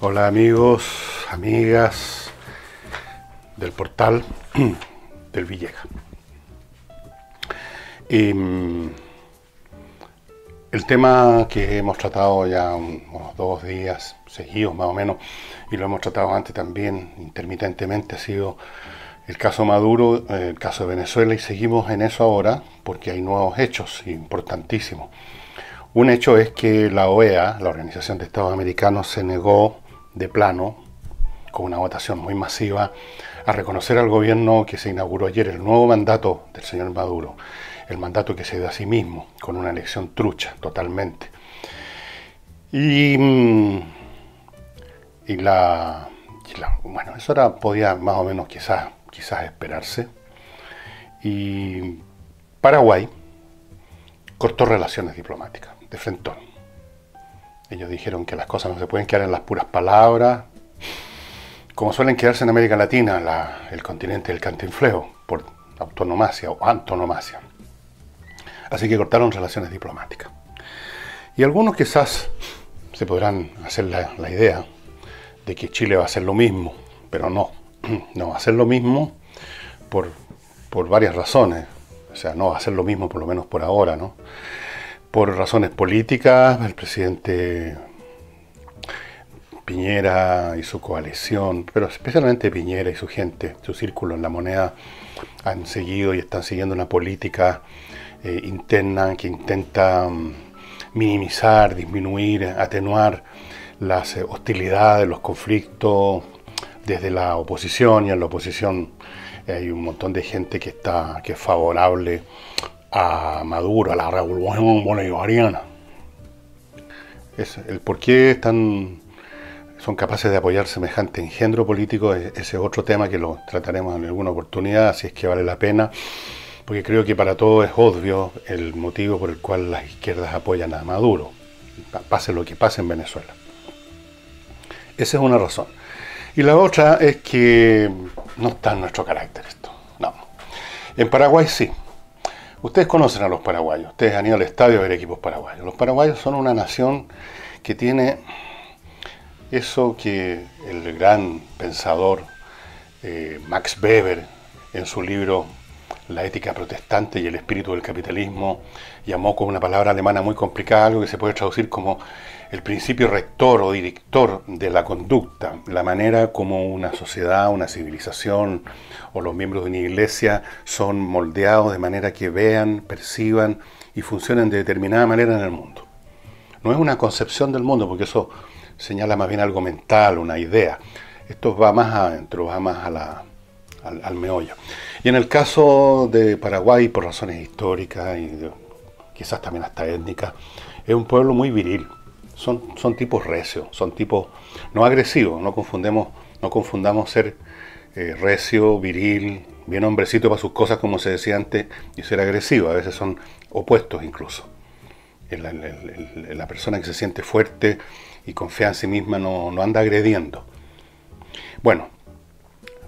Hola amigos, amigas del portal del Villega. El tema que hemos tratado ya unos 2 días seguidos más o menos, y lo hemos tratado antes también intermitentemente, ha sido el caso Maduro, el caso de Venezuela, y seguimos en eso ahora porque hay nuevos hechos importantísimos. Un hecho es que la OEA, la Organización de Estados Americanos, se negó de plano, con una votación muy masiva, a reconocer al gobierno que se inauguró ayer el nuevo mandato del señor Maduro, el mandato que se dio a sí mismo, con una elección trucha, totalmente. Bueno, eso podía más o menos quizás esperarse. Y Paraguay cortó relaciones diplomáticas, de frentón. Ellos dijeron que las cosas no se pueden quedar en las puras palabras, como suelen quedarse en América Latina, el continente del cantinfleo, por autonomacia o antonomasia. Así que cortaron relaciones diplomáticas. Y algunos quizás se podrán hacer la idea de que Chile va a hacer lo mismo, pero no va a hacer lo mismo por varias razones. O sea, no va a hacer lo mismo, por lo menos por ahora, ¿no? Por razones políticas, el presidente Piñera y su coalición, pero especialmente Piñera y su gente, su círculo en La Moneda, han seguido y están siguiendo una política interna que intenta minimizar, disminuir, atenuar las hostilidades, los conflictos desde la oposición, y en la oposición hay un montón de gente que es favorable a Maduro, a la revolución bolivariana. El por qué son capaces de apoyar semejante engendro político, ese es otro tema que lo trataremos en alguna oportunidad, si es que vale la pena, porque creo que para todos es obvio el motivo por el cual las izquierdas apoyan a Maduro, pase lo que pase en Venezuela. Esa es una razón. Y la otra es que no está en nuestro carácter esto. No. En Paraguay sí. Ustedes conocen a los paraguayos. Ustedes han ido al estadio a ver equipos paraguayos. Los paraguayos son una nación que tiene eso que el gran pensador Max Weber, en su libro La ética protestante y el espíritu del capitalismo, llamó con una palabra alemana muy complicada, algo que se puede traducir como el principio rector o director de la conducta, la manera como una sociedad, una civilización o los miembros de una iglesia son moldeados de manera que vean, perciban y funcionen de determinada manera en el mundo. No es una concepción del mundo, porque eso señala más bien algo mental, una idea. Esto va más adentro, va más al meollo. Y en el caso de Paraguay, por razones históricas y quizás también hasta étnicas, es un pueblo muy viril. Son tipos recios, son tipos no agresivos, no confundamos ser recio, viril, bien hombrecito para sus cosas, como se decía antes, y ser agresivo. A veces son opuestos incluso. La persona que se siente fuerte y confía en sí misma no anda agrediendo. Bueno,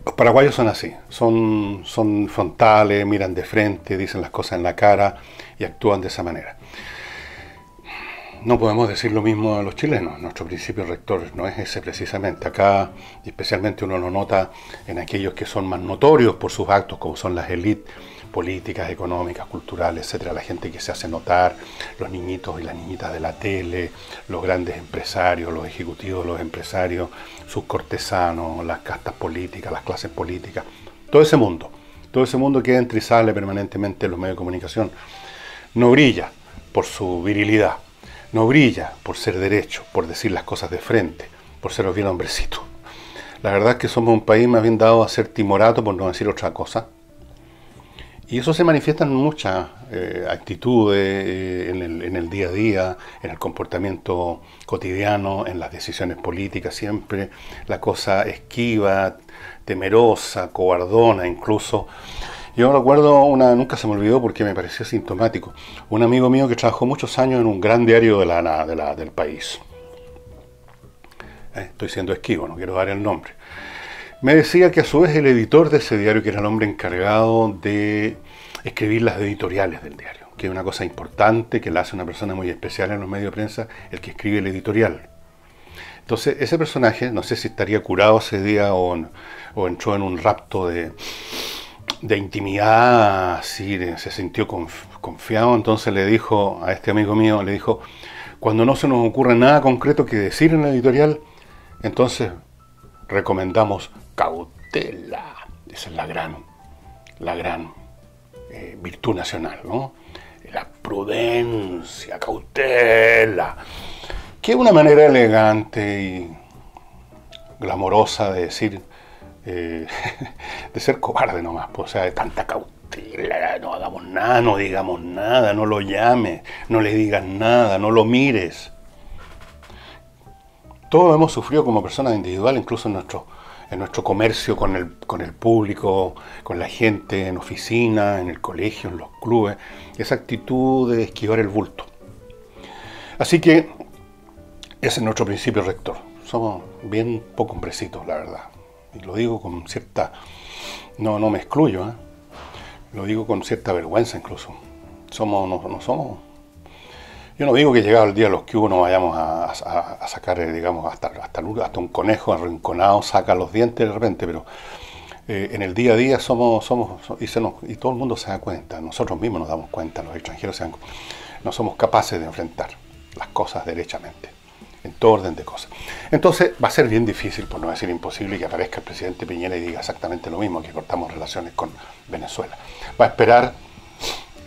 los paraguayos son así, son frontales, miran de frente, dicen las cosas en la cara y actúan de esa manera. No podemos decir lo mismo a los chilenos, nuestro principio rector no es ese precisamente. Acá especialmente uno lo nota en aquellos que son más notorios por sus actos, como son las élites políticas, económicas, culturales, etcétera, la gente que se hace notar, los niñitos y las niñitas de la tele, los grandes empresarios, los ejecutivos, los empresarios, sus cortesanos, las castas políticas, las clases políticas, todo ese mundo que entra y sale permanentemente en los medios de comunicación, no brilla por su virilidad, no brilla por ser derecho, por decir las cosas de frente, por ser bien hombrecito. La verdad es que somos un país más bien dado a ser timorato, por no decir otra cosa. Y eso se manifiesta en muchas actitudes, en el día a día, en el comportamiento cotidiano, en las decisiones políticas, siempre la cosa esquiva, temerosa, cobardona incluso. Yo recuerdo nunca se me olvidó porque me pareció sintomático, un amigo mío que trabajó muchos años en un gran diario del país. Estoy siendo esquivo, no quiero dar el nombre. Me decía que a su vez el editor de ese diario, que era el hombre encargado de escribir las editoriales del diario, que es una cosa importante, que la hace una persona muy especial en los medios de prensa, el que escribe el editorial. Entonces, ese personaje, no sé si estaría curado ese día o entró en un rapto de intimidad, así, se sintió confiado, entonces le dijo a este amigo mío, le dijo, cuando no se nos ocurre nada concreto que decir en la editorial, entonces recomendamos cautela. Esa es la gran virtud nacional, ¿no? La prudencia, cautela, que es una manera elegante y glamorosa de decir, de ser cobarde nomás, pues, o sea, de tanta cautela, no hagamos nada, no digamos nada, no lo llames, no le digas nada, no lo mires. Todos hemos sufrido como personas individuales, incluso en nuestro comercio con el público, con la gente, en oficinas, en el colegio, en los clubes, esa actitud de esquivar el bulto. Así que ese es nuestro principio rector. Somos bien poco hombrecitos, la verdad. Y lo digo con cierta... No me excluyo, ¿eh? Lo digo con cierta vergüenza incluso. No somos... Yo no digo que llegado el día de los que nos vayamos a sacar, digamos, hasta un conejo arrinconado saca los dientes de repente, pero en el día a día somos y todo el mundo se da cuenta, nosotros mismos nos damos cuenta, los extranjeros no somos capaces de enfrentar las cosas derechamente, en todo orden de cosas. Entonces va a ser bien difícil, por no decir imposible, que aparezca el presidente Piñera y diga exactamente lo mismo, que cortamos relaciones con Venezuela. Va a esperar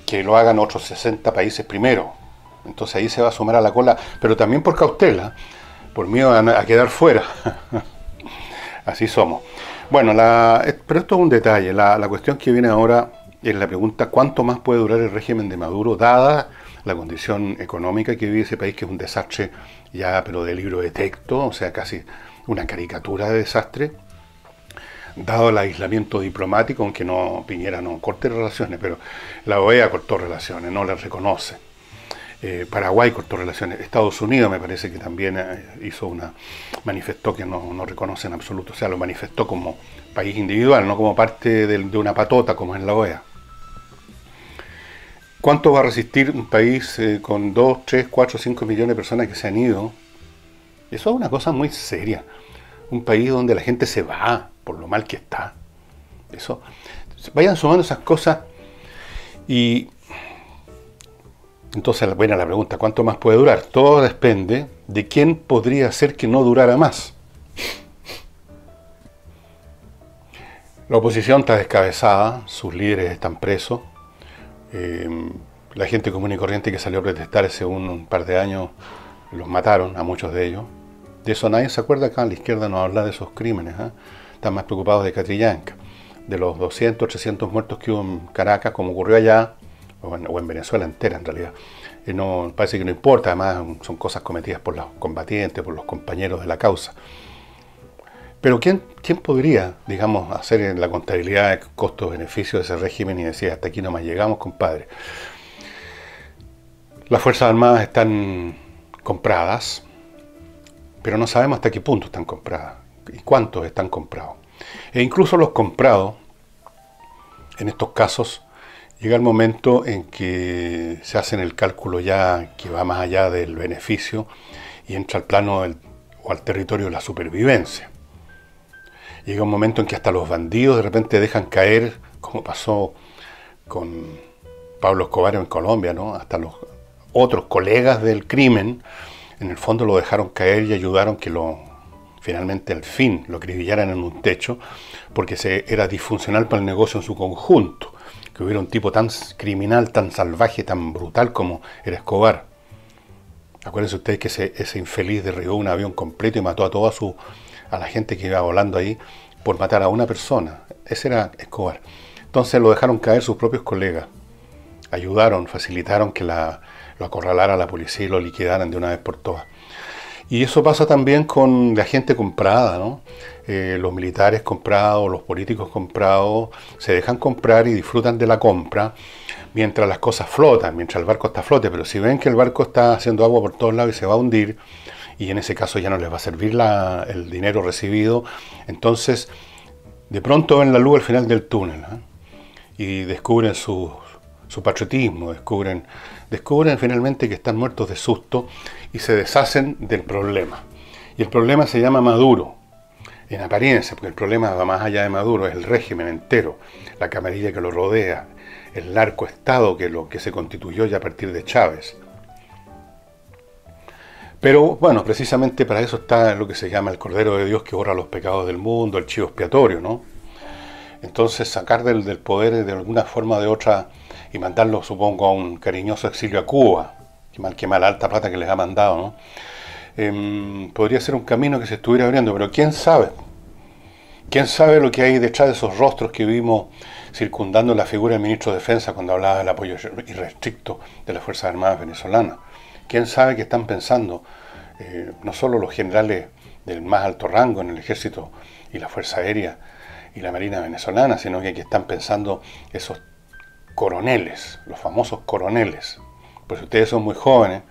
que lo hagan otros 60 países primero. Entonces ahí se va a sumar a la cola, pero también por cautela, por miedo a quedar fuera. Así somos. Bueno, pero esto es un detalle. La cuestión que viene ahora es la pregunta: ¿cuánto más puede durar el régimen de Maduro, dada la condición económica que vive ese país, que es un desastre ya, pero de libro de texto, o sea, casi una caricatura de desastre, dado el aislamiento diplomático, aunque Piñera no corte relaciones, pero la OEA cortó relaciones, no las reconoce. Paraguay cortó relaciones, Estados Unidos me parece que también manifestó que no reconoce en absoluto, o sea, lo manifestó como país individual, no como parte de una patota como es la OEA. ¿Cuánto va a resistir un país con 2, 3, 4, 5 millones de personas que se han ido? Eso es una cosa muy seria. Un país donde la gente se va por lo mal que está. Eso, vayan sumando esas cosas y... Entonces, buena la pregunta, ¿cuánto más puede durar? Todo depende de quién podría hacer que no durara más. La oposición está descabezada, sus líderes están presos, la gente común y corriente que salió a protestar hace un par de años, los mataron a muchos de ellos. De eso nadie se acuerda. Acá a la izquierda no habla de esos crímenes, ¿eh? Están más preocupados de Catrillanca, de los 200, 300 muertos que hubo en Caracas, como ocurrió allá, o en Venezuela entera en realidad. Parece que no importa, además son cosas cometidas por los combatientes, por los compañeros de la causa. Pero ¿quién podría, digamos, hacer la contabilidad de costo-beneficio de ese régimen y decir, hasta aquí nomás llegamos, compadre? Las Fuerzas Armadas están compradas, pero no sabemos hasta qué punto están compradas y cuántos están comprados. E incluso los comprados, en estos casos, llega el momento en que se hacen el cálculo ya que va más allá del beneficio y entra al plano o al territorio de la supervivencia. Llega un momento en que hasta los bandidos de repente dejan caer, como pasó con Pablo Escobar en Colombia, ¿no? Hasta los otros colegas del crimen, en el fondo lo dejaron caer y ayudaron que finalmente al fin lo acribillaran en un techo, porque era disfuncional para el negocio en su conjunto. Que hubiera un tipo tan criminal, tan salvaje, tan brutal como era Escobar. Acuérdense ustedes que ese infeliz derribó un avión completo y mató a la gente que iba volando ahí por matar a una persona. Ese era Escobar. Entonces lo dejaron caer sus propios colegas. Ayudaron, facilitaron que lo acorralara la policía y lo liquidaran de una vez por todas. Y eso pasa también con la gente comprada, ¿no? Los militares comprados, los políticos comprados, se dejan comprar y disfrutan de la compra mientras las cosas flotan, mientras el barco está a flote. Pero si ven que el barco está haciendo agua por todos lados y se va a hundir, y en ese caso ya no les va a servir el dinero recibido, entonces de pronto ven la luz al final del túnel, ¿eh? Y descubren su patriotismo, descubren finalmente que están muertos de susto y se deshacen del problema. Y el problema se llama Maduro, en apariencia, porque el problema va más allá de Maduro, es el régimen entero, la camarilla que lo rodea, el narcoestado que se constituyó ya a partir de Chávez. Pero bueno, precisamente para eso está lo que se llama el Cordero de Dios que borra los pecados del mundo, el chivo expiatorio, ¿no? Entonces sacar del poder de alguna forma o de otra y mandarlo, supongo, a un cariñoso exilio a Cuba, que mal alta plata que les ha mandado, ¿no? Podría ser un camino que se estuviera abriendo, pero quién sabe. ¿Quién sabe lo que hay detrás de esos rostros que vimos circundando la figura del ministro de Defensa cuando hablaba del apoyo irrestricto de las Fuerzas Armadas venezolanas? ¿Quién sabe qué están pensando no solo los generales del más alto rango en el ejército y la Fuerza Aérea y la Marina venezolana, sino que están pensando esos coroneles, los famosos coroneles? Pues ustedes son muy jóvenes,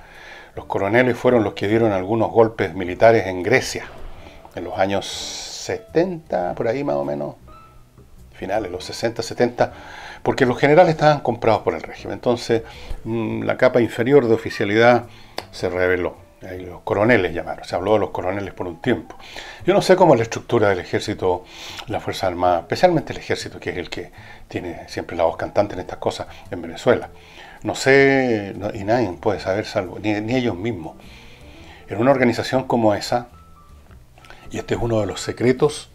los coroneles fueron los que dieron algunos golpes militares en Grecia en los años 70, por ahí más o menos, finales, los 60, 70, porque los generales estaban comprados por el régimen. Entonces, la capa inferior de oficialidad se reveló. Ahí los coroneles llamaron, se habló de los coroneles por un tiempo. Yo no sé cómo es la estructura del ejército, la Fuerza Armada, especialmente el ejército, que es el que tiene siempre la voz cantante en estas cosas en Venezuela. No sé, y nadie puede saber, salvo, ni ellos mismos. En una organización como esa, y este es uno de los secretos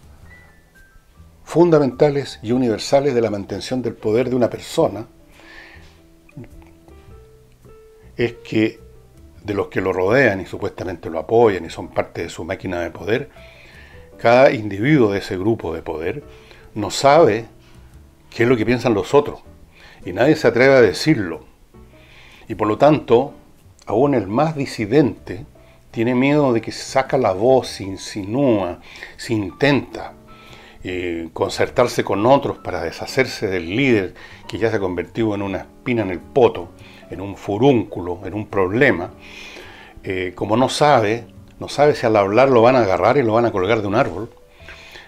fundamentales y universales de la mantención del poder de una persona, es que de los que lo rodean y supuestamente lo apoyan y son parte de su máquina de poder, cada individuo de ese grupo de poder no sabe qué es lo que piensan los otros y nadie se atreve a decirlo. Y por lo tanto, aún el más disidente tiene miedo de que se saca la voz, se insinúa, se intenta concertarse con otros para deshacerse del líder que ya se ha convertido en una espina en el poto, en un furúnculo, en un problema. Como no sabe si al hablar lo van a agarrar y lo van a colgar de un árbol.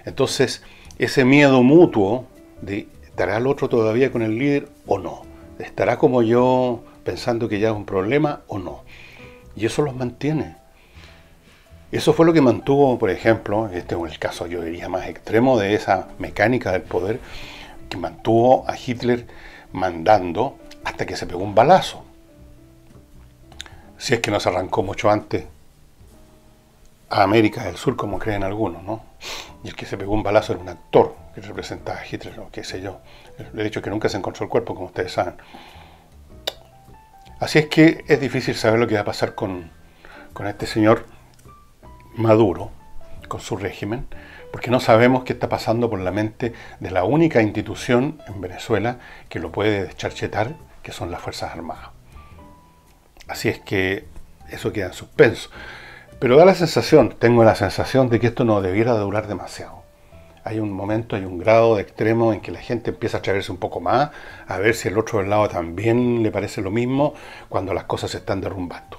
Entonces, ese miedo mutuo de ¿estará el otro todavía con el líder o no? ¿Estará como yo pensando que ya es un problema o no? Y eso los mantiene. Eso fue lo que mantuvo, por ejemplo, este es el caso, yo diría, más extremo de esa mecánica del poder, que mantuvo a Hitler mandando hasta que se pegó un balazo. Si es que no se arrancó mucho antes a América del Sur, como creen algunos, ¿no? Y el que se pegó un balazo era un actor que representaba a Hitler, o qué sé yo. Le he dicho que nunca se encontró el cuerpo, como ustedes saben. Así es que es difícil saber lo que va a pasar con este señor Maduro, con su régimen, porque no sabemos qué está pasando por la mente de la única institución en Venezuela que lo puede descharchetar, que son las Fuerzas Armadas. Así es que eso queda en suspenso. Pero tengo la sensación de que esto no debiera durar demasiado. Hay un momento, hay un grado de extremo en que la gente empieza a atreverse un poco más, a ver si el otro del lado también le parece lo mismo, cuando las cosas se están derrumbando.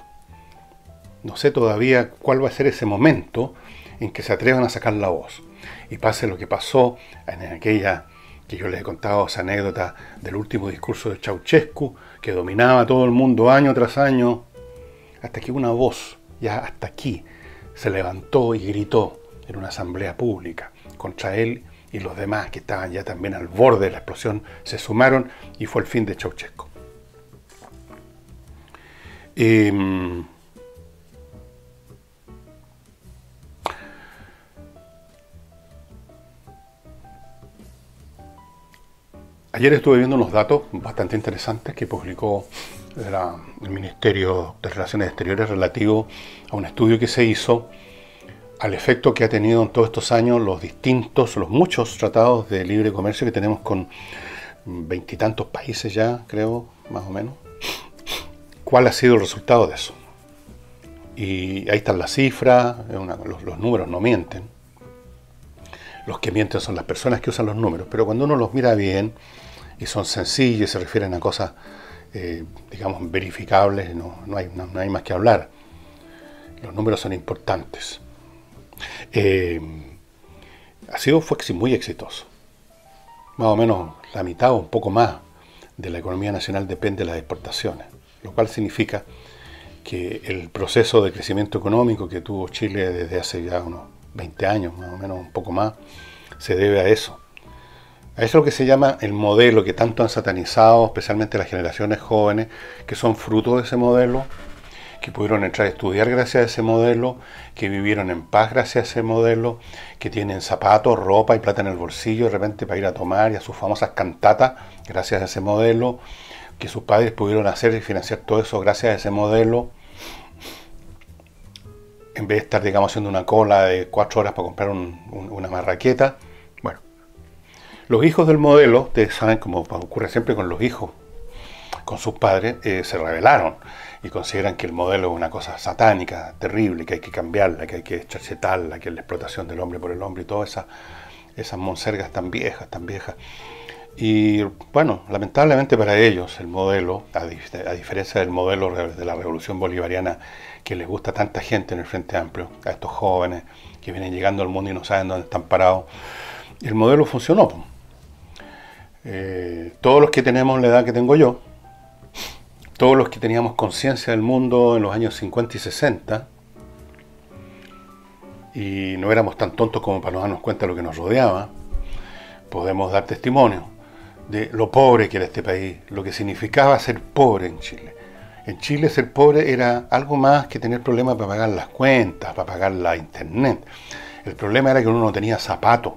No sé todavía cuál va a ser ese momento en que se atrevan a sacar la voz. Y pase lo que pasó en aquella que yo les he contado, esa anécdota del último discurso de Ceausescu, que dominaba a todo el mundo año tras año, hasta que una voz, ya hasta aquí, se levantó y gritó en una asamblea pública contra él, y los demás que estaban ya también al borde de la explosión se sumaron y fue el fin de Ceausescu. Ayer estuve viendo unos datos bastante interesantes que publicó el Ministerio de Relaciones Exteriores relativo a un estudio que se hizo al efecto que ha tenido en todos estos años los muchos tratados de libre comercio que tenemos con veintitantos países ya, creo, más o menos. ¿Cuál ha sido el resultado de eso? Y ahí están las cifras, los números no mienten. Los que mienten son las personas que usan los números, pero cuando uno los mira bien y son sencillos y se refieren a cosas, digamos, verificables, no hay más que hablar. Los números son importantes. Fue muy exitoso. Más o menos la mitad o un poco más de la economía nacional depende de las exportaciones, lo cual significa que el proceso de crecimiento económico que tuvo Chile desde hace ya unos 20 años, más o menos, un poco más, se debe a eso. A eso es lo que se llama el modelo que tanto han satanizado, especialmente las generaciones jóvenes, que son fruto de ese modelo, que pudieron entrar a estudiar gracias a ese modelo, que vivieron en paz gracias a ese modelo, que tienen zapatos, ropa y plata en el bolsillo de repente para ir a tomar y a sus famosas cantatas gracias a ese modelo, que sus padres pudieron hacer y financiar todo eso gracias a ese modelo, en vez de estar, digamos, haciendo una cola de 4 horas para comprar una marraqueta. Bueno, los hijos del modelo, ustedes saben, como ocurre siempre con los hijos, con sus padres, se rebelaron y consideran que el modelo es una cosa satánica, terrible, que hay que cambiarla, que hay que charcetarla, que es la explotación del hombre por el hombre y todas esas monsergas tan viejas, tan viejas. Y bueno, lamentablemente para ellos el modelo, a diferencia del modelo de la revolución bolivariana que les gusta a tanta gente en el Frente Amplio, a estos jóvenes que vienen llegando al mundo y no saben dónde están parados, el modelo funcionó. Todos los que tenemos la edad que tengo yo, todos los que teníamos conciencia del mundo en los años 50 y 60, y no éramos tan tontos como para no darnos cuenta de lo que nos rodeaba, podemos dar testimonio de lo pobre que era este país, lo que significaba ser pobre en Chile. En Chile ser pobre era algo más que tener problemas para pagar las cuentas, para pagar la internet. El problema era que uno no tenía zapatos.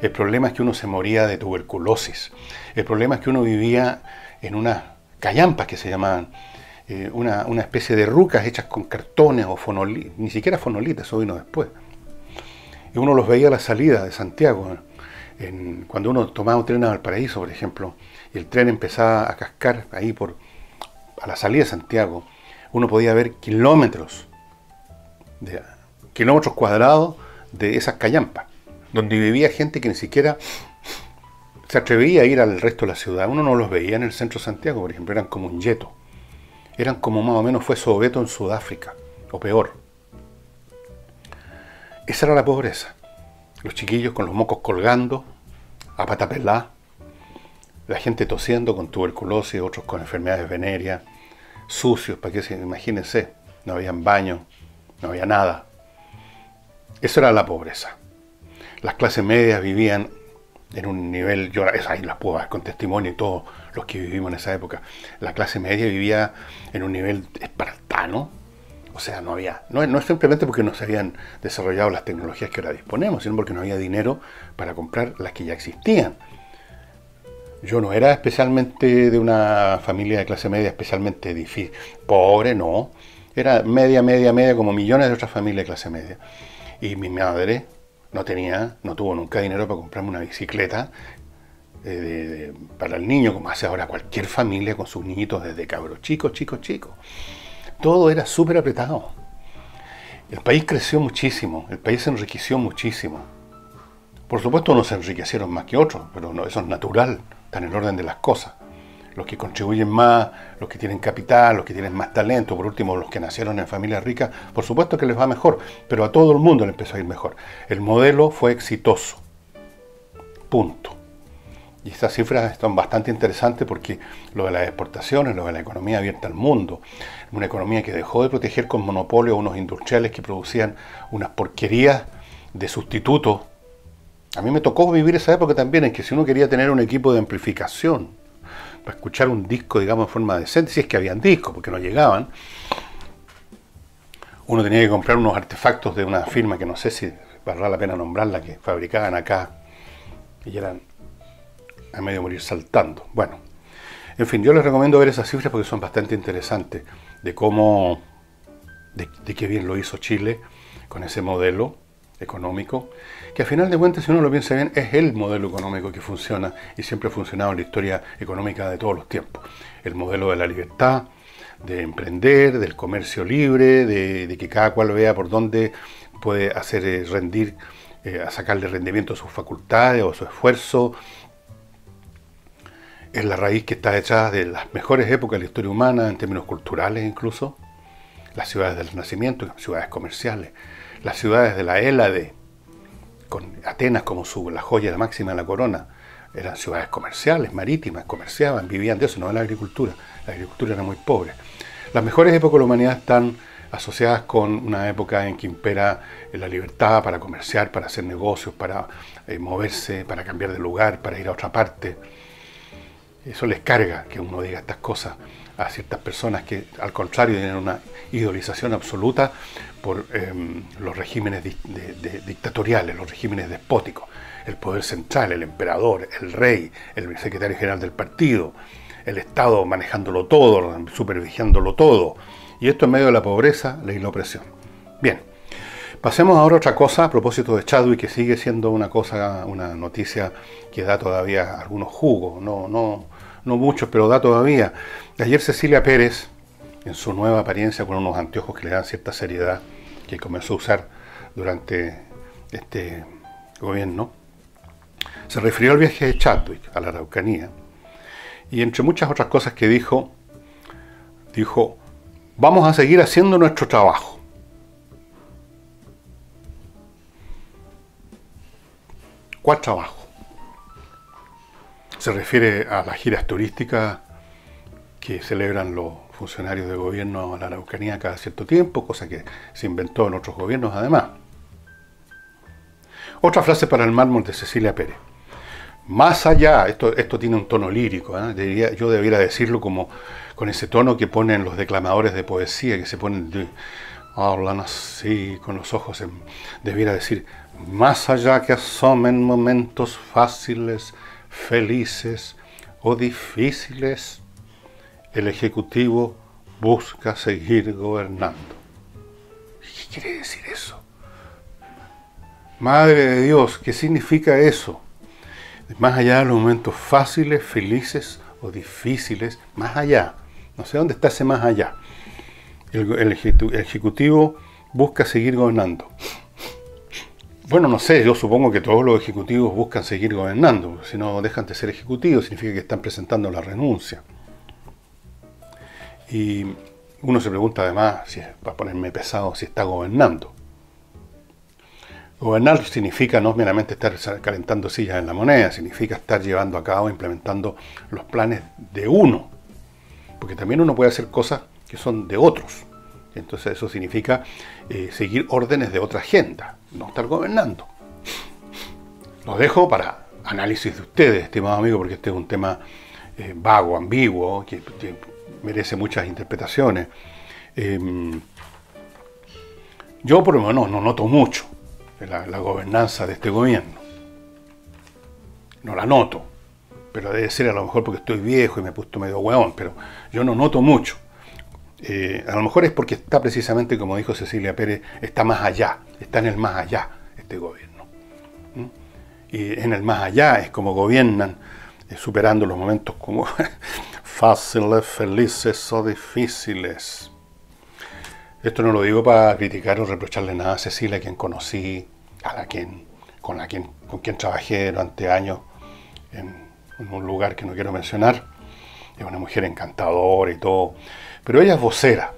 El problema es que uno se moría de tuberculosis. El problema es que uno vivía en unas callampas que se llamaban, una especie de rucas hechas con cartones o fonolitas, ni siquiera fonolitas, eso vino después. Y uno los veía a la salida de Santiago, cuando uno tomaba un tren a Valparaíso, por ejemplo, y el tren empezaba a cascar ahí a la salida de Santiago, uno podía ver kilómetros cuadrados de esas callampas, donde vivía gente que ni siquiera se atrevía a ir al resto de la ciudad. Uno no los veía en el centro de Santiago, por ejemplo, eran como un yeto. Eran como más o menos fue Soweto en Sudáfrica, o peor. Esa era la pobreza. Los chiquillos con los mocos colgando, a pata pelá, la gente tosiendo con tuberculosis, otros con enfermedades venéreas, sucios, para que imagínense, no habían baños, no había nada. Eso era la pobreza. Las clases medias vivían en un nivel, yo ahí las puedo dar con testimonio y todos los que vivimos en esa época, la clase media vivía en un nivel espartano. O sea, no es simplemente porque no se habían desarrollado las tecnologías que ahora disponemos, sino porque no había dinero para comprar las que ya existían. Yo no era especialmente de una familia de clase media especialmente difícil, pobre, no. Era media, como millones de otras familias de clase media. Y mi madre no tuvo nunca dinero para comprarme una bicicleta para el niño, como hace ahora cualquier familia con sus niñitos desde cabros chicos. Todo era súper apretado. El país creció muchísimo, el país se enriqueció muchísimo. Por supuesto, unos se enriquecieron más que otros, pero no, eso es natural, está en el orden de las cosas. Los que contribuyen más, los que tienen capital, los que tienen más talento, por último, los que nacieron en familias ricas, por supuesto que les va mejor, pero a todo el mundo le empezó a ir mejor. El modelo fue exitoso. Punto. Y estas cifras están bastante interesantes porque lo de las exportaciones, lo de la economía abierta al mundo, una economía que dejó de proteger con monopolio a unos industriales que producían unas porquerías de sustitutos. A mí me tocó vivir esa época también en que si uno quería tener un equipo de amplificación para escuchar un disco, digamos, de forma decente, si es que habían discos, porque no llegaban, uno tenía que comprar unos artefactos de una firma que no sé si valdrá la pena nombrarla, que fabricaban acá y eran a medio morir saltando. Bueno, en fin, yo les recomiendo ver esas cifras porque son bastante interesantes de cómo, de qué bien lo hizo Chile con ese modelo económico, que a final de cuentas, si uno lo piensa bien, es el modelo económico que funciona y siempre ha funcionado en la historia económica de todos los tiempos. El modelo de la libertad, de emprender, del comercio libre, de que cada cual vea por dónde puede hacer rendir, a sacarle rendimiento a sus facultades o a su esfuerzo. Es la raíz que está detrás de las mejores épocas de la historia humana, en términos culturales incluso. Las ciudades del Renacimiento, ciudades comerciales. Las ciudades de la Hélade, con Atenas como la joya máxima de la corona, eran ciudades comerciales, marítimas, comerciaban, vivían de eso, no de la agricultura. La agricultura era muy pobre. Las mejores épocas de la humanidad están asociadas con una época en que impera la libertad para comerciar, para hacer negocios, para moverse, para cambiar de lugar, para ir a otra parte. Eso les carga que uno diga estas cosas a ciertas personas que, al contrario, tienen una idolización absoluta por los regímenes dictatoriales, los regímenes despóticos. El poder central, el emperador, el rey, el secretario general del partido, el Estado manejándolo todo, supervigiándolo todo. Y esto en medio de la pobreza y la opresión. Bien, pasemos ahora a otra cosa a propósito de Chadwick, que sigue siendo una noticia que da todavía algunos jugos, no muchos, pero da todavía. Ayer Cecilia Pérez, en su nueva apariencia con unos anteojos que le dan cierta seriedad, que comenzó a usar durante este gobierno, se refirió al viaje de Chadwick a la Araucanía, y entre muchas otras cosas que dijo, vamos a seguir haciendo nuestro trabajo. ¿Cuál trabajo? Se refiere a las giras turísticas que celebran los funcionarios de gobierno a la Araucanía cada cierto tiempo, cosa que se inventó en otros gobiernos además. Otra frase para el mármol de Cecilia Pérez. Más allá, esto tiene un tono lírico, yo debiera decirlo como con ese tono que ponen los declamadores de poesía, que se ponen, hablan así, con los ojos, debiera decir, más allá que asomen momentos fáciles, felices o difíciles, el Ejecutivo busca seguir gobernando. ¿Qué quiere decir eso? Madre de Dios, ¿qué significa eso? Más allá de los momentos fáciles, felices o difíciles, más allá. No sé dónde está ese más allá. El Ejecutivo busca seguir gobernando. Bueno, no sé, yo supongo que todos los ejecutivos buscan seguir gobernando. Si no dejan de ser ejecutivos, significa que están presentando la renuncia. Y uno se pregunta además, si es para ponerme pesado, si está gobernando. Gobernar significa no meramente estar calentando sillas en la moneda, significa estar llevando a cabo, implementando los planes de uno. Porque también uno puede hacer cosas que son de otros. Entonces eso significa seguir órdenes de otra agenda, no estar gobernando. Lo dejo para análisis de ustedes, estimado amigo, porque este es un tema vago, ambiguo, que merece muchas interpretaciones. Yo por lo menos no noto mucho la gobernanza de este gobierno. No la noto, pero debe ser a lo mejor porque estoy viejo y me he puesto medio hueón, pero yo no noto mucho. A lo mejor es porque está precisamente, como dijo Cecilia Pérez, está más allá, está en el más allá este gobierno. Y en el más allá es como gobiernan, superando los momentos como fáciles, felices o difíciles. Esto no lo digo para criticar o reprocharle nada a Cecilia, a quien conocí, con quien trabajé durante años en un lugar que no quiero mencionar. Es una mujer encantadora y todo, pero ella es vocera.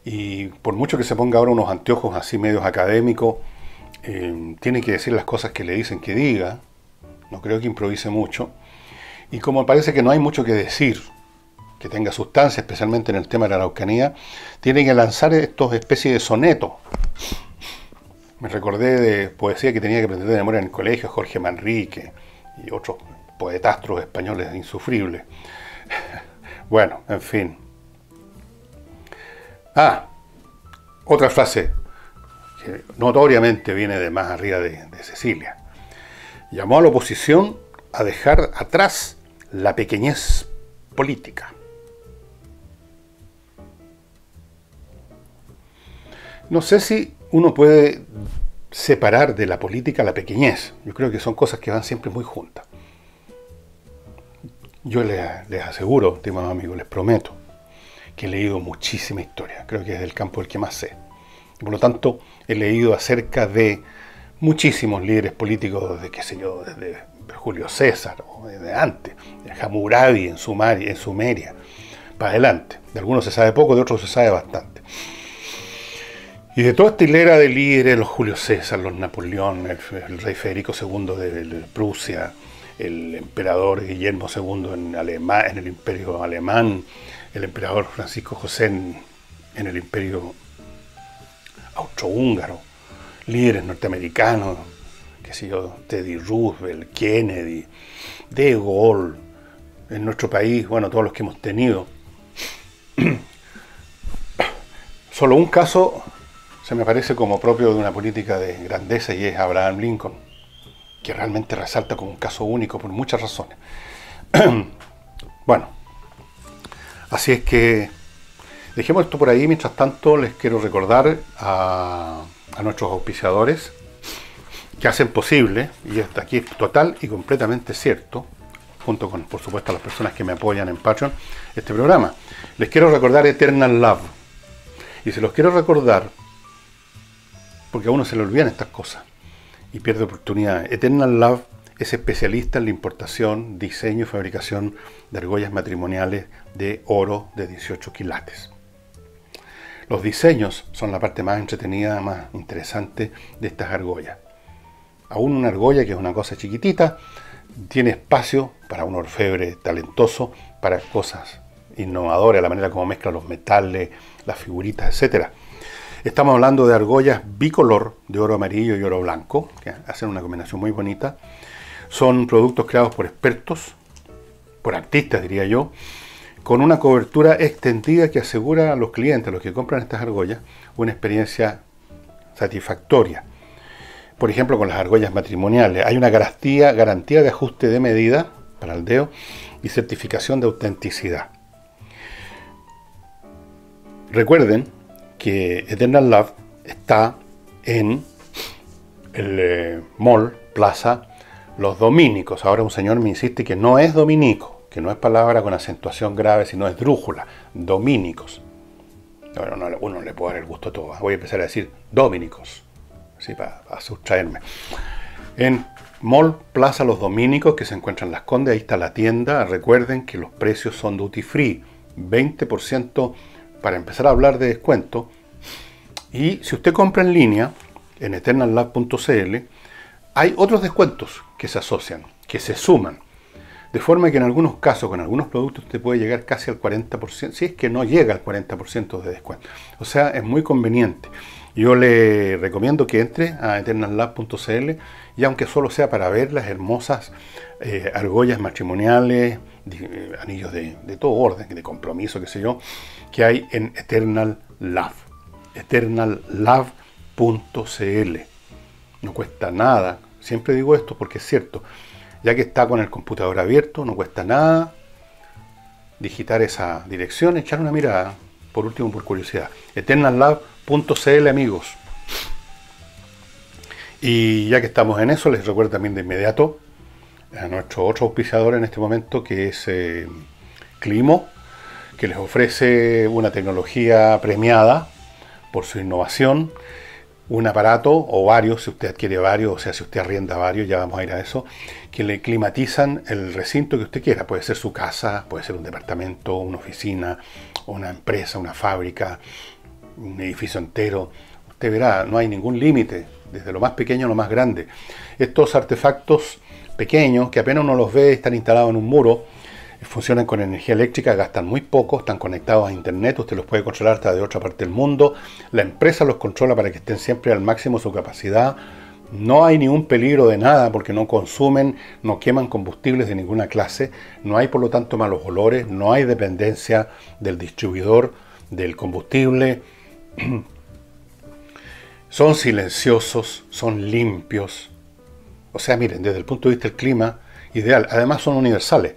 Y por mucho que se ponga ahora unos anteojos así medios académicos, tiene que decir las cosas que le dicen que diga. No creo que improvise mucho. Y como parece que no hay mucho que decir, que tenga sustancia, especialmente en el tema de la Araucanía, tiene que lanzar estos especies de sonetos. Me recordé de poesía que tenía que aprender de memoria en el colegio, Jorge Manrique y otros poetastros españoles insufribles. Bueno, en fin. Otra frase que notoriamente viene de más arriba de Cecilia. Llamó a la oposición a dejar atrás la pequeñez política. No sé si uno puede separar de la política la pequeñez. Yo creo que son cosas que van siempre muy juntas. Yo les aseguro, estimados amigos, les prometo, que he leído muchísima historia. Creo que es del campo del que más sé. Por lo tanto, he leído acerca de muchísimos líderes políticos, desde Julio César, o desde antes, de Hammurabi en Sumeria, para adelante. De algunos se sabe poco, de otros se sabe bastante. Y de toda esta hilera de líderes, los Julio César, los Napoleón, el rey Federico II de Prusia, el emperador Guillermo II en el Imperio Alemán, el emperador Francisco José en el Imperio Austrohúngaro, líderes norteamericanos, qué sé yo, Teddy Roosevelt, Kennedy, De Gaulle, en nuestro país, bueno, todos los que hemos tenido. Solo un caso se me parece como propio de una política de grandeza y es Abraham Lincoln, que realmente resalta como un caso único por muchas razones. Bueno, así es que dejemos esto por ahí. Mientras tanto, les quiero recordar a nuestros auspiciadores que hacen posible, y esto aquí es total y completamente cierto, junto con, por supuesto, a las personas que me apoyan en Patreon, este programa. Les quiero recordar Eternal Love. Y se los quiero recordar porque a uno se le olvidan estas cosas y pierde oportunidades. Eternal Love es especialista en la importación, diseño y fabricación de argollas matrimoniales de oro de 18 quilates. Los diseños son la parte más entretenida, más interesante de estas argollas. Aún una argolla, que es una cosa chiquitita, tiene espacio para un orfebre talentoso, para cosas innovadoras, la manera como mezcla los metales, las figuritas, etc. Estamos hablando de argollas bicolor, de oro amarillo y oro blanco, que hacen una combinación muy bonita. Son productos creados por expertos, por artistas diría yo, con una cobertura extendida que asegura a los clientes, a los que compran estas argollas, una experiencia satisfactoria. Por ejemplo, con las argollas matrimoniales hay una garantía de ajuste de medida para el dedo y certificación de autenticidad. Recuerden que Eternal Love está en el Mall Plaza Los Dominicos. Ahora un señor me insiste que no es dominico, que no es palabra con acentuación grave, sino es drújula, dominicos. Bueno, no, uno le puede dar el gusto a todo. Voy a empezar a decir dominicos, así para sustraerme. En Mall Plaza Los Dominicos, que se encuentra en Las Condes, ahí está la tienda. Recuerden que los precios son duty free, 20% para empezar a hablar de descuento. Y si usted compra en línea en eternallab.cl, hay otros descuentos que se asocian, que se suman, de forma que en algunos casos, con algunos productos, usted puede llegar casi al 40%, si es que no llega al 40% de descuento. O sea, es muy conveniente. Yo le recomiendo que entre a eternallab.cl, y aunque solo sea para ver las hermosas argollas matrimoniales, anillos de todo orden, de compromiso, qué sé yo, que hay en Eternal Love. eternallab.cl. No cuesta nada. Siempre digo esto porque es cierto. Ya que está con el computador abierto, no cuesta nada digitar esa dirección, echar una mirada, por último, por curiosidad. eternallab.cl, amigos. Y ya que estamos en eso, les recuerdo también de inmediato a nuestro otro auspiciador en este momento, que es Climo, que les ofrece una tecnología premiada por su innovación, un aparato o varios, si usted adquiere varios, o sea, si usted arrienda varios, ya vamos a ir a eso, que le climatizan el recinto que usted quiera. Puede ser su casa, puede ser un departamento, una oficina, una empresa, una fábrica, un edificio entero. Usted verá, no hay ningún límite, desde lo más pequeño a lo más grande. Estos artefactos pequeños, que apenas uno los ve, están instalados en un muro, funcionan con energía eléctrica, gastan muy poco, están conectados a internet, usted los puede controlar hasta de otra parte del mundo. La empresa los controla para que estén siempre al máximo su capacidad. No hay ningún peligro de nada porque no consumen, no queman combustibles de ninguna clase. No hay por lo tanto malos olores, no hay dependencia del distribuidor del combustible. Son silenciosos, son limpios. O sea, miren, desde el punto de vista del clima, ideal. Además son universales.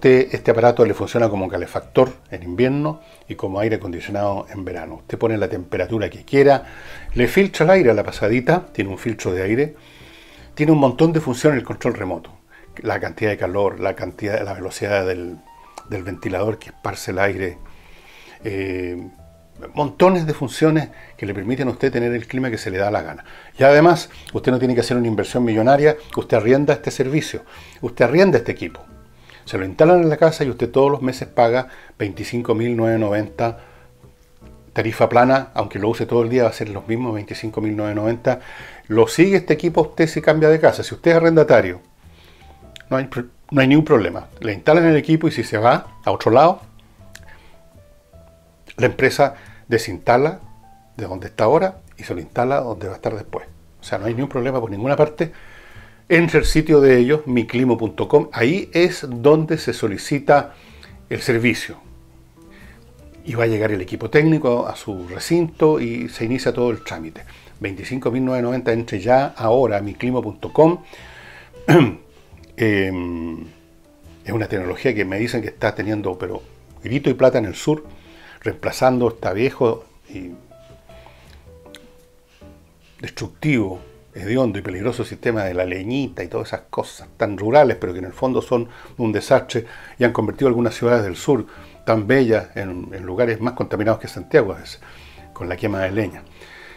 Este aparato le funciona como calefactor en invierno y como aire acondicionado en verano. Usted pone la temperatura que quiera, le filtra el aire a la pasadita, tiene un filtro de aire, tiene un montón de funciones el control remoto. La cantidad de calor, la velocidad del ventilador que esparce el aire, montones de funciones que le permiten a usted tener el clima que se le da la gana. Y además, usted no tiene que hacer una inversión millonaria, usted arrienda este servicio, usted arrienda este equipo. Se lo instalan en la casa y usted todos los meses paga 25.990 tarifa plana, aunque lo use todo el día va a ser los mismos 25.990. Lo sigue este equipo, usted se cambia de casa. Si usted es arrendatario, no hay ningún problema. Le instalan el equipo y si se va a otro lado, La empresa desinstala de donde está ahora y se lo instala donde va a estar después. O sea, no hay ningún problema por ninguna parte. Entre el sitio de ellos, miclimo.com, ahí es donde se solicita el servicio. Y va a llegar el equipo técnico a su recinto y se inicia todo el trámite. 25.990, entre ya ahora a miclimo.com. Es una tecnología que me dicen que está teniendo, pero grito y plata en el sur, reemplazando este viejo y destructivo, hediondo y peligroso sistema de la leñita y todas esas cosas tan rurales, pero que en el fondo son un desastre y han convertido algunas ciudades del sur tan bellas en lugares más contaminados que Santiago a veces, con la quema de leña.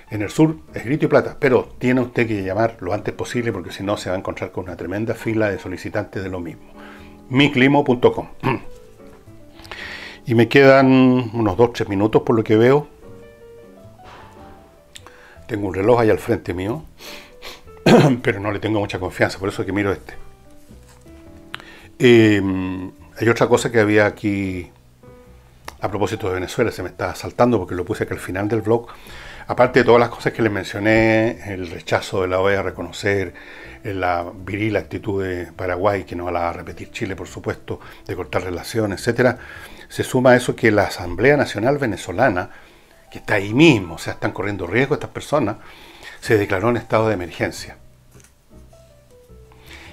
En el sur es grito y plata, pero tiene usted que llamar lo antes posible porque si no se va a encontrar con una tremenda fila de solicitantes de lo mismo. miclimo.com. Y me quedan unos 2-3 minutos por lo que veo. Tengo un reloj ahí al frente mío, pero no le tengo mucha confianza, por eso es que miro este. Hay otra cosa que había aquí a propósito de Venezuela, se me está saltando porque lo puse aquí al final del blog. Aparte de todas las cosas que les mencioné, el rechazo de la OEA a reconocer, la viril actitud de Paraguay, que no la va a repetir Chile, por supuesto, de cortar relaciones, etcétera, se suma a eso que la Asamblea Nacional Venezolana, que está ahí mismo, o sea, están corriendo riesgo estas personas, se declaró en estado de emergencia.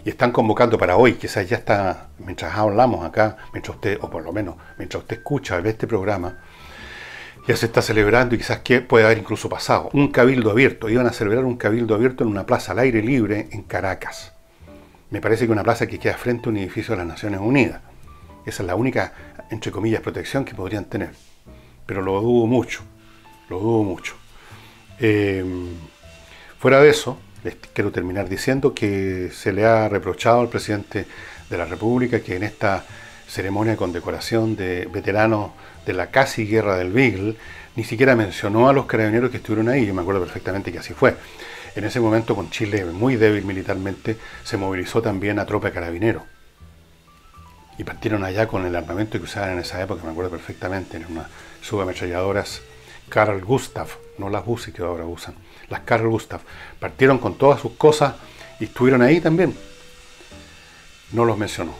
Y están convocando para hoy, quizás ya está, mientras hablamos acá, mientras usted, o por lo menos mientras usted escucha, ve este programa, ya se está celebrando y quizás que puede haber incluso pasado, un cabildo abierto. Iban a celebrar un cabildo abierto en una plaza al aire libre en Caracas. Me parece que una plaza que queda frente a un edificio de las Naciones Unidas. Esa es la única, entre comillas, protección que podrían tener. Pero lo dudo mucho, lo dudo mucho. Fuera de eso, les quiero terminar diciendo que se le ha reprochado al presidente de la República que en esta ceremonia de condecoración de veteranos de la casi guerra del Beagle, ni siquiera mencionó a los carabineros que estuvieron ahí. Yo me acuerdo perfectamente que así fue. En ese momento, con Chile muy débil militarmente, se movilizó también a tropa de carabineros. Y partieron allá con el armamento que usaban en esa época, me acuerdo perfectamente, en unas subametralladoras Carl Gustav, no las Uzi que ahora usan, las Carl Gustav. Partieron con todas sus cosas y estuvieron ahí también. No los mencionó.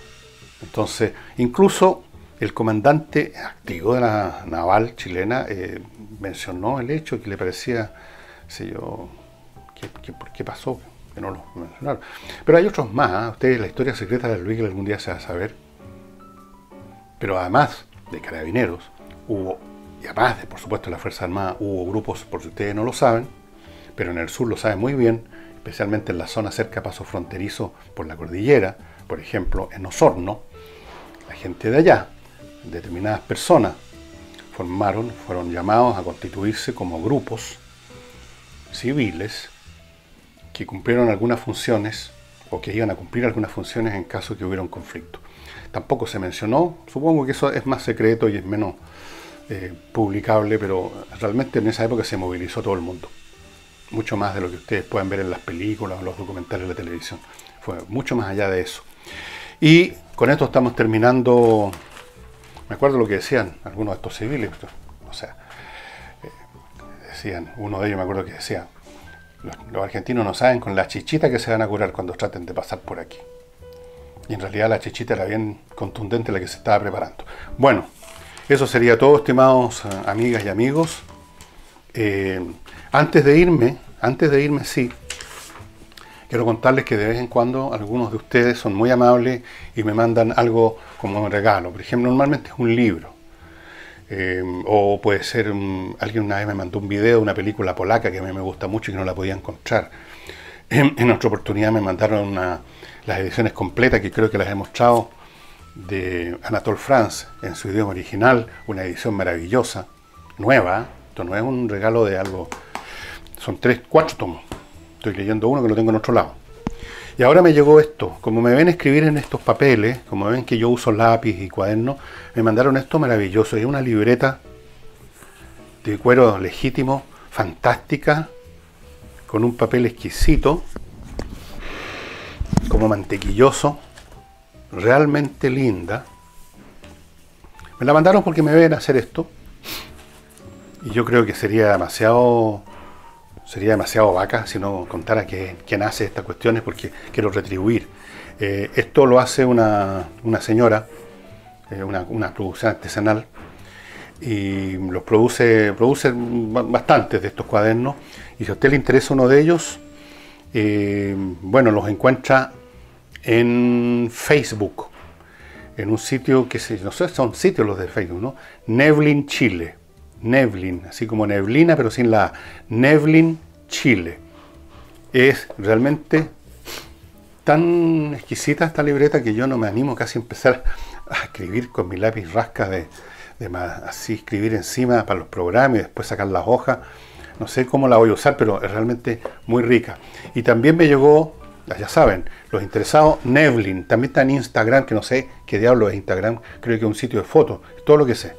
Entonces, incluso el comandante activo de la naval chilena mencionó el hecho que le parecía, sé yo, ¿por qué pasó? Que no lo mencionaron. Pero hay otros más, ¿eh? Ustedes, la historia secreta del Beagle algún día se va a saber. Pero además de carabineros, hubo, y además de, por supuesto, la Fuerza Armada, hubo grupos, por si ustedes no lo saben, pero en el sur lo saben muy bien, especialmente en la zona cerca a paso fronterizo por la cordillera, por ejemplo, en Osorno, la gente de allá, determinadas personas, fueron llamados a constituirse como grupos civiles que cumplieron algunas funciones o que iban a cumplir algunas funciones en caso que hubiera un conflicto. Tampoco se mencionó, supongo que eso es más secreto y es menos publicable, pero realmente en esa época se movilizó todo el mundo. Mucho más de lo que ustedes pueden ver en las películas o los documentales de la televisión. Fue mucho más allá de eso. Y con esto estamos terminando. Me acuerdo lo que decían algunos de estos civiles, o sea, decían, uno de ellos me acuerdo que decía, los argentinos no saben con la chichita que se van a curar cuando traten de pasar por aquí. Y en realidad la chichita era bien contundente la que se estaba preparando. Bueno, eso sería todo, estimados amigas y amigos. Antes de irme, sí, quiero contarles que de vez en cuando algunos de ustedes son muy amables y me mandan algo como un regalo. Por ejemplo, normalmente es un libro. O puede ser, alguien una vez me mandó un video de una película polaca que a mí me gusta mucho y que no la podía encontrar. En otra oportunidad me mandaron las ediciones completas, que creo que las he mostrado, de Anatole France en su idioma original, una edición maravillosa, nueva. Esto no es un regalo de algo, son 4 tomos. Estoy leyendo uno que lo tengo en otro lado. Y ahora me llegó esto. Como me ven escribir en estos papeles, como ven que yo uso lápiz y cuaderno, me mandaron esto maravilloso. Es una libreta de cuero legítimo, fantástica, con un papel exquisito, como mantequilloso, realmente linda. Me la mandaron porque me ven hacer esto. Y yo creo que sería demasiado vaca si no contara quién hace estas cuestiones, porque quiero retribuir. Esto lo hace una señora, una producción artesanal, y los produce bastantes de estos cuadernos. Y si a usted le interesa uno de ellos, bueno, los encuentra en Facebook, en un sitio que no sé, son sitios los de Facebook, ¿no? Nevlin Chile. Nevlin, así como neblina, pero sin la A. Nevlin Chile. Es realmente tan exquisita esta libreta que yo no me animo casi a empezar a escribir con mi lápiz rasca así escribir encima para los programas y después sacar las hojas. No sé cómo la voy a usar, pero es realmente muy rica. Y también me llegó, ya saben, los interesados, Nevlin. También está en Instagram, que no sé qué diablo es Instagram, creo que es un sitio de fotos, todo lo que sé.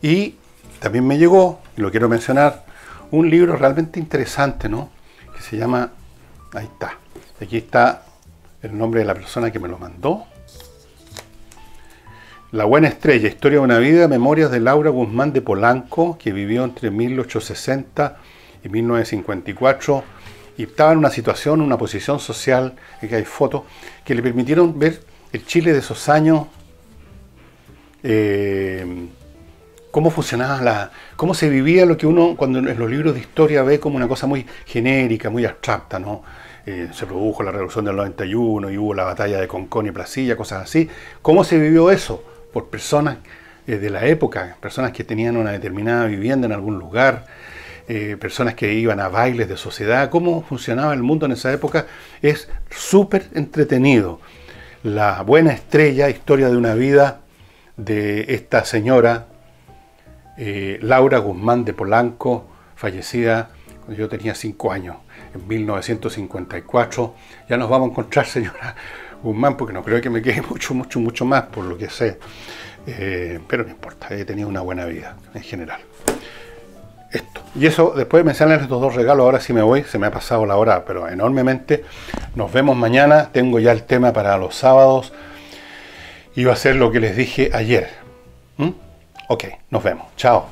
Y también me llegó, y lo quiero mencionar, un libro realmente interesante, ¿no? Que se llama, ahí está, aquí está el nombre de la persona que me lo mandó. La buena estrella, historia de una vida, memorias de Laura Guzmán de Polanco, que vivió entre 1860 y 1954, y estaba en una situación, una posición social, en que hay fotos, que le permitieron ver el Chile de esos años, cómo funcionaba, cómo se vivía lo que uno cuando en los libros de historia ve como una cosa muy genérica, muy abstracta, ¿no? Se produjo la Revolución del 91 y hubo la batalla de Concón y Placilla, cosas así. ¿Cómo se vivió eso? Por personas de la época, personas que tenían una determinada vivienda en algún lugar, personas que iban a bailes de sociedad. ¿Cómo funcionaba el mundo en esa época? Es súper entretenido. La buena estrella, historia de una vida de esta señora, Laura Guzmán de Polanco, fallecida cuando yo tenía 5 años, en 1954. Ya nos vamos a encontrar, señora Guzmán, porque no creo que me quede mucho más, por lo que sé. Pero no importa, he tenido una buena vida en general. Esto. Y eso, después de mencionar estos dos regalos, ahora sí me voy, se me ha pasado la hora, pero enormemente. Nos vemos mañana, tengo ya el tema para los sábados. Y va a ser lo que les dije ayer. Ok, nos vemos. Chao.